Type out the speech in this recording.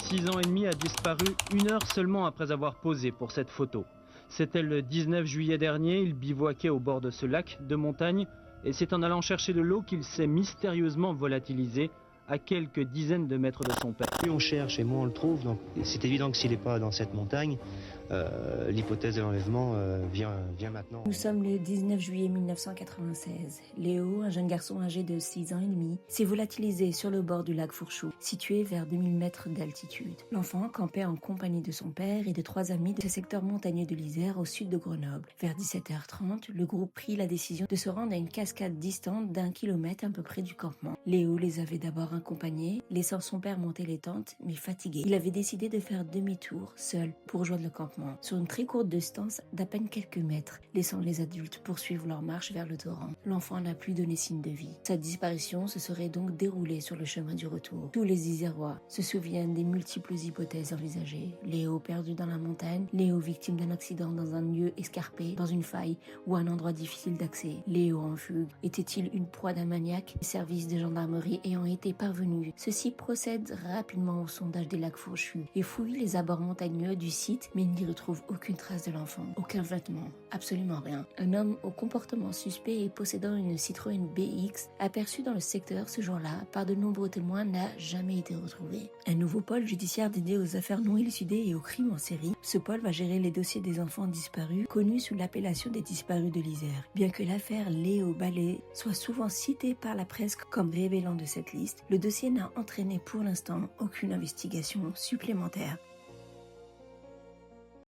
6 ans et demi a disparu 1 heure seulement après avoir posé pour cette photo. C'était le 19 juillet dernier, il bivouaquait au bord de ce lac de montagne et c'est en allant chercher de l'eau qu'il s'est mystérieusement volatilisé à quelques dizaines de mètres de son père. Plus on cherche et moins on le trouve, donc c'est évident que s'il n'est pas dans cette montagne, l'hypothèse de l'enlèvement vient maintenant. Nous sommes le 19 juillet 1996. Léo, un jeune garçon âgé de 6 ans et demi, s'est volatilisé sur le bord du lac Fourchou, situé vers 2000 mètres d'altitude. L'enfant campait en compagnie de son père et de 3 amis de ce secteur montagneux de l'Isère au sud de Grenoble. Vers 17h30, le groupe prit la décision de se rendre à une cascade distante d'1 kilomètre à peu près du campement. Léo les avait d'abord accompagnés, laissant son père monter les tentes, mais fatigué. Il avait décidé de faire demi-tour, seul, pour rejoindre le campement, sur une très courte distance d'à peine quelques mètres, laissant les adultes poursuivre leur marche vers le torrent. L'enfant n'a plus donné signe de vie. Sa disparition se serait donc déroulée sur le chemin du retour. Tous les Isérois se souviennent des multiples hypothèses envisagées. Léo perdu dans la montagne, Léo victime d'un accident dans un lieu escarpé, dans une faille ou un endroit difficile d'accès. Léo en fugue. Était-il une proie d'un maniaque? Les services de gendarmerie ayant été parvenus, ceux-ci procèdent rapidement au sondage des lacs Fourchus et fouillent les abords montagneux du site, mais n'y retrouvent aucune trace de l'enfant, aucun vêtement, absolument rien. Un homme au comportement suspect et possédant une Citroën BX aperçu dans le secteur ce jour-là par de nombreux témoins n'a jamais été retrouvé. Un nouveau pôle judiciaire dédié aux affaires non élucidées et aux crimes en série. Ce pôle va gérer les dossiers des enfants disparus, connus sous l'appellation des disparus de l'Isère. Bien que l'affaire Léo Ballet soit souvent citée par la presse comme révélant de cette liste, le dossier n'a entraîné pour l'instant aucune investigation supplémentaire.